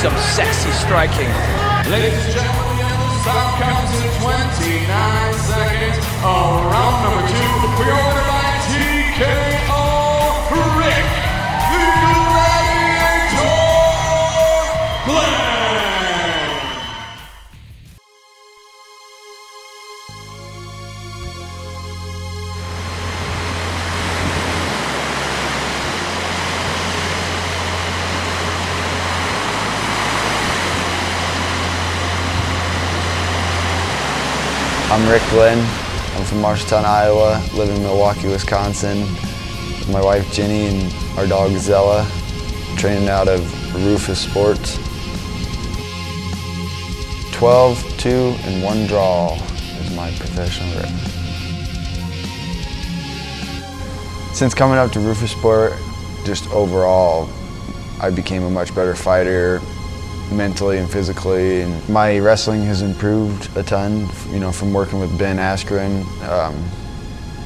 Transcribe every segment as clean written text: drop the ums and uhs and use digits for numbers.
some sexy striking. Ladies and gentlemen, the yellow stop counts in 29 seconds. Round number 2, pre-ordered by TKO Rick, the Gladiator Glenn. I'm Rick Glenn. I'm from Marshalltown, Iowa, live in Milwaukee, Wisconsin. With my wife Ginny and our dog Zella, training out of Rufus Sports. 12, 2, and 1 draw is my professional record. Since coming up to Rufus Sport, just overall, I became a much better fighter, mentally and physically, and my wrestling has improved a ton, you know, from working with Askren,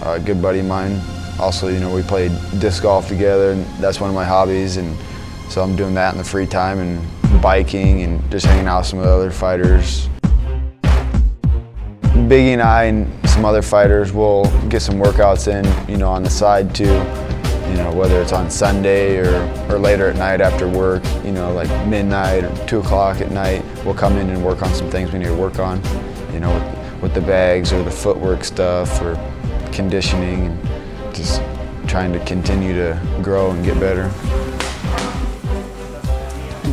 a good buddy of mine. Also, you know, we played disc golf together, and that's one of my hobbies, and so I'm doing that in the free time, and biking, and just hanging out with some of the other fighters. Biggie and I and some other fighters will get some workouts in, you know, on the side too. You know, whether it's on Sunday or later at night after work, you know, like midnight or 2 o'clock at night, we'll come in and work on some things we need to work on, you know, with the bags or the footwork stuff or conditioning, and just trying to continue to grow and get better.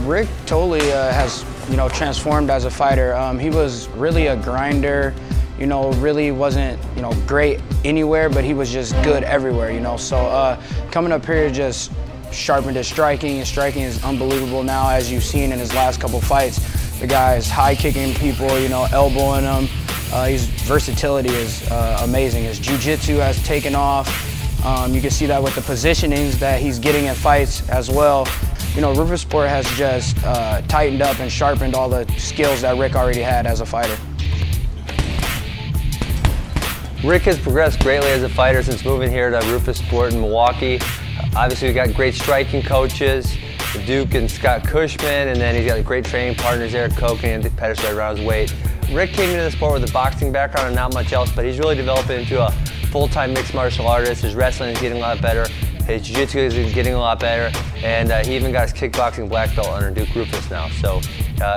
Rick totally has, you know, transformed as a fighter. He was really a grinder. You know, really wasn't, you know, great anywhere, but he was just good everywhere, you know. So coming up here just sharpened his striking. His striking is unbelievable now, as you've seen in his last couple fights. The guy is high kicking people, you know, elbowing them. His versatility is amazing. His jiu-jitsu has taken off. You can see that with the positionings that he's getting in fights as well. You know, Rufus Sport has just tightened up and sharpened all the skills that Rick already had as a fighter. Rick has progressed greatly as a fighter since moving here to Rufus Sport in Milwaukee. Obviously, we've got great striking coaches, Duke and Scott Cushman, and then he's got great training partners there, Koken and Pettis right around his weight. Rick came into the sport with a boxing background and not much else, but he's really developed into a full-time mixed martial artist. His wrestling is getting a lot better, his jiu-jitsu is getting a lot better, and he even got his kickboxing black belt under Duke Rufus now, so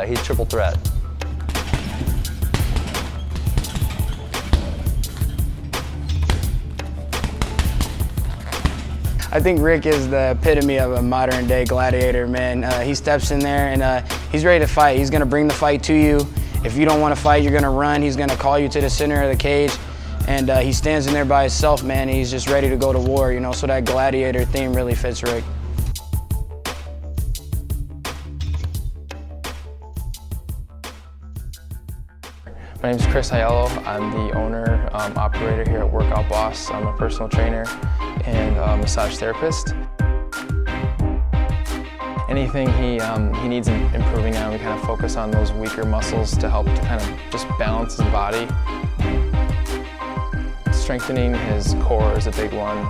he's triple threat. I think Rick is the epitome of a modern day gladiator, man. He steps in there and he's ready to fight. He's gonna bring the fight to you. If you don't want to fight, you're gonna run. He's gonna call you to the center of the cage, and he stands in there by himself, man. He's just ready to go to war, you know, so that gladiator theme really fits Rick. My name is Chris Aiello. I'm the owner, operator here at Workout Boss. I'm a personal trainer and massage therapist. Anything he needs improving on, we kind of focus on those weaker muscles to help to kind of just balance his body. Strengthening his core is a big one,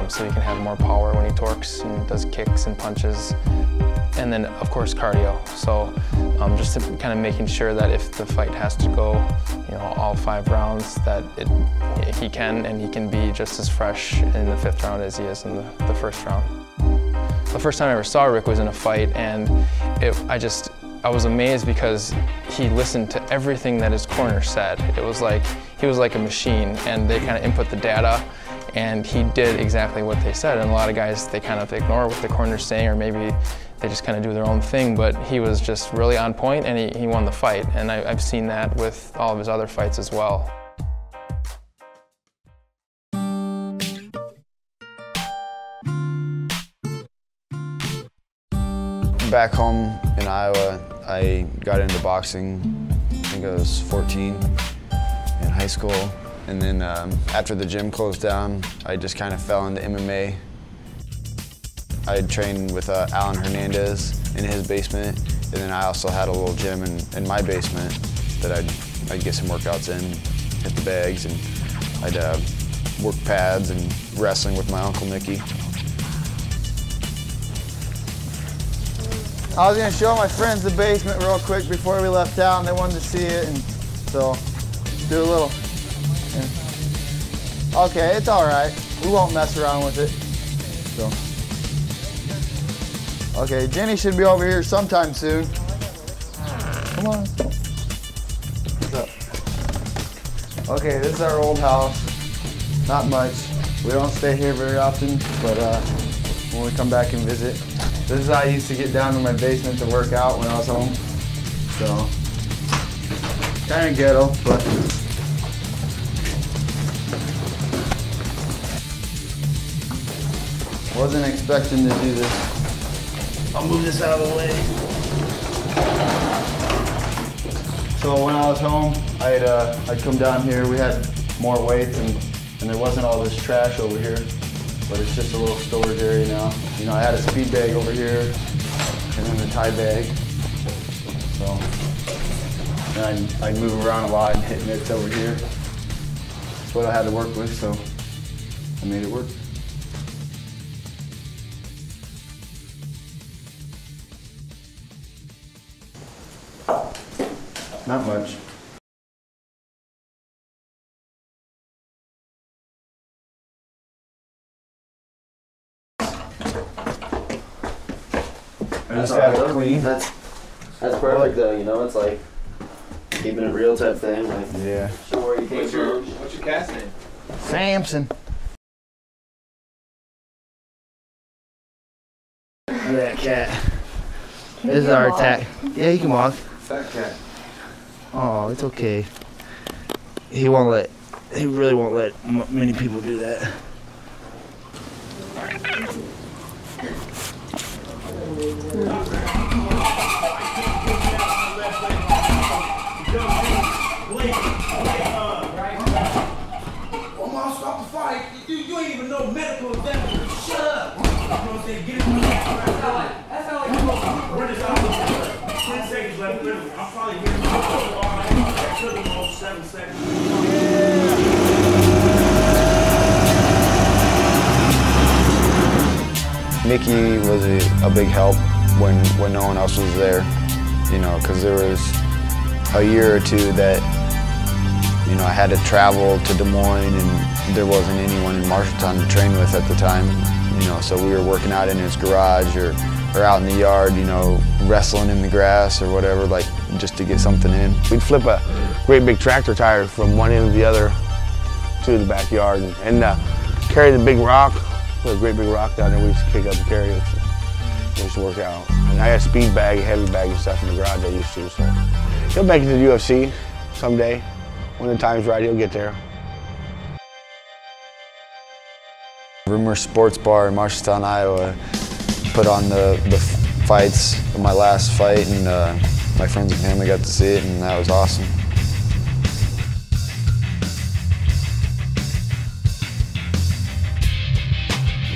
so he can have more power when he torques and does kicks and punches. And then, of course, cardio. So just kind of making sure that if the fight has to go, you know, all 5 rounds, that he can be just as fresh in the 5th round as he is in the 1st round. The first time I ever saw Rick was in a fight, and I was amazed because he listened to everything that his corner said. It was like he was like a machine, and they kind of input the data, and he did exactly what they said. And a lot of guys, they kind of ignore what the corner's saying, or maybe they just kind of do their own thing, but he was just really on point, and he won the fight. And I've seen that with all of his other fights as well. Back home in Iowa, I got into boxing, I think I was 14 in high school. And then after the gym closed down, I just kind of fell into MMA. I had trained with Alan Hernandez in his basement, and then I also had a little gym in my basement that I'd get some workouts in, hit the bags, and I'd work pads and wrestling with my Uncle Mickey. I was gonna show my friends the basement real quick before we left town. They wanted to see it, and so do a little. Yeah. Okay, it's all right. We won't mess around with it. So. Okay, Jenny should be over here sometime soon. Come on. What's up? Okay, this is our old house. Not much. We don't stay here very often, but when we come back and visit. This is how I used to get down to my basement to work out when I was home. So, kind of ghetto, but. Wasn't expecting to do this. I'll move this out of the way. So when I was home, I'd come down here. We had more weights and there wasn't all this trash over here. But it's just a little storage area now. You know, I had a speed bag over here and then a tie bag. So, and I'd move around a lot and hit mitts over here. That's what I had to work with, so I made it work. Not much. I just got it clean. That's perfect though, you know, it's like keeping it real type thing. Like, yeah. Show where you came from. What's your cat's name? Samson. Look at that cat. This is our attack. Yeah, he can walk. Fat cat. Oh, it's okay. He really won't let many people do that. Almost stop the fight. You ain't even know medical examiner. Shut up. You know what I'm saying? Get it. That's how like we're just out 10 seconds left. Literally. I'm probably getting that took him off 7 seconds. Mickey was a big help when no one else was there, you know, because there was a year or two that, you know, I had to travel to Des Moines and there wasn't anyone in Marshalltown to train with at the time, you know, so we were working out in his garage or out in the yard, you know, wrestling in the grass or whatever, like just to get something in. We'd flip a great big tractor tire from one end to the other to the backyard and carry the big rock. A great big rock down there we used to kick up and carry it. We used to work out. And I had a speed bag, heavy bag and stuff in the garage I used to. So he'll make it to the UFC someday. When the time's right, he'll get there. Rumor Sports Bar in Marshalltown, Iowa put on the fights of my last fight, and my friends and family got to see it, and that was awesome.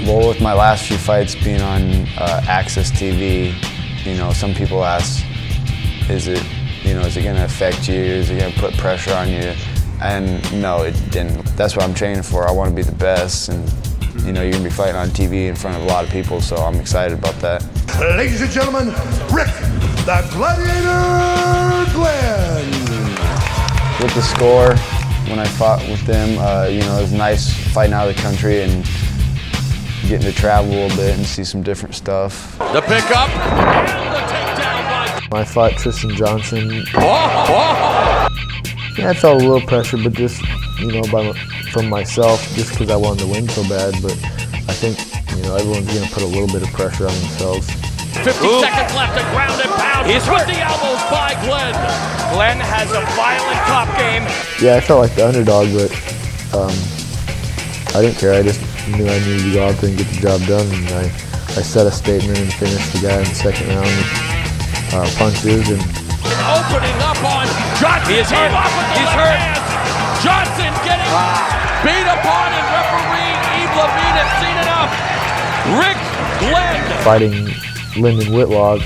Well, with my last few fights being on Access TV, you know, some people ask, is it going to affect you? Is it going to put pressure on you? And no, it didn't. That's what I'm training for. I want to be the best, and you know, you're going to be fighting on TV in front of a lot of people, so I'm excited about that. Ladies and gentlemen, Rick, the Gladiator Glenn. With the score, when I fought with them, you know, it was nice fighting out of the country and getting to travel a little bit and see some different stuff. The pickup and the takedown by. I fought Tristan Johnson. Yeah, I felt a little pressure, but just, you know, from myself, just because I wanted to win so bad. But I think, you know, everyone's going to put a little bit of pressure on themselves. 50 seconds left to ground and pound. He's with the elbows by Glenn. Glenn has a violent top game. Yeah, I felt like the underdog, but I didn't care. I just knew I needed to go out there and get the job done, and I set a statement and finished the guy in the second round with punches. And opening up on Johnson. He is hurt. He's hurt. Johnson getting beat upon, and referee Eve Levine has seen enough. Rick Glenn fighting Lyndon Whitlock,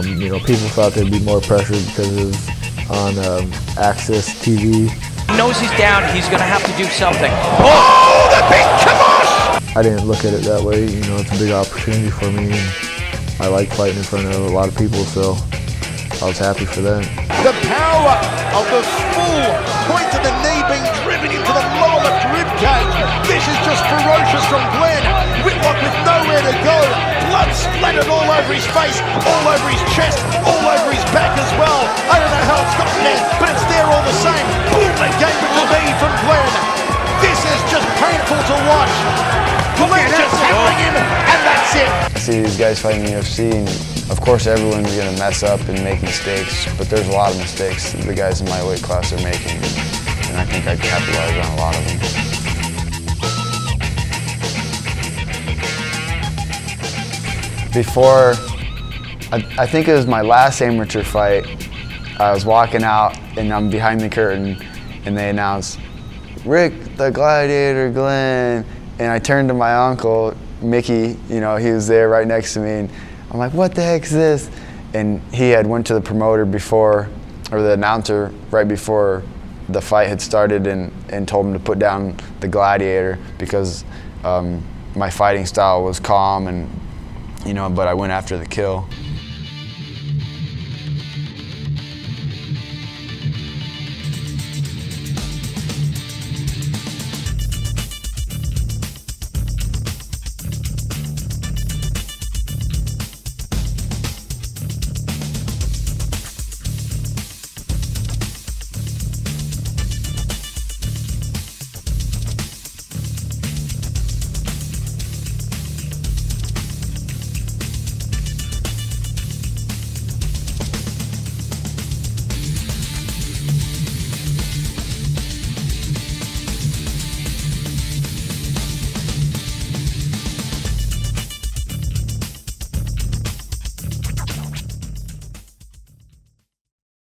you know, people thought there'd be more pressure because it was on Access TV. He knows he's down, he's going to have to do something. Oh, the big kibosh! I didn't look at it that way, you know, it's a big opportunity for me. And I like fighting in front of a lot of people, so I was happy for that. The power of the full point of the knee being driven into the lower left rib cage. This is just ferocious from Glenn. Whitlock with nowhere to go. Blood splattered all over his face, all over his chest, all over his back as well. I don't know how it's gotten there, but it's there all the same. Boom, again with the knee from Glenn. This is just painful to watch. Glenn just hammering him, and that's it. I see these guys fighting in the UFC, and of course everyone's going to mess up and make mistakes, but there's a lot of mistakes the guys in my weight class are making, and I think I capitalize on a lot of them. Before, I think it was my last amateur fight, I was walking out and I'm behind the curtain and they announced, "Rick, the Gladiator Glenn." And I turned to my uncle, Mickey, you know, he was there right next to me, and I'm like, "What the heck is this?" And he had went to the promoter before, or the announcer right before the fight had started, and told him to put down the Gladiator because my fighting style was calm, and you know, but I went after the kill.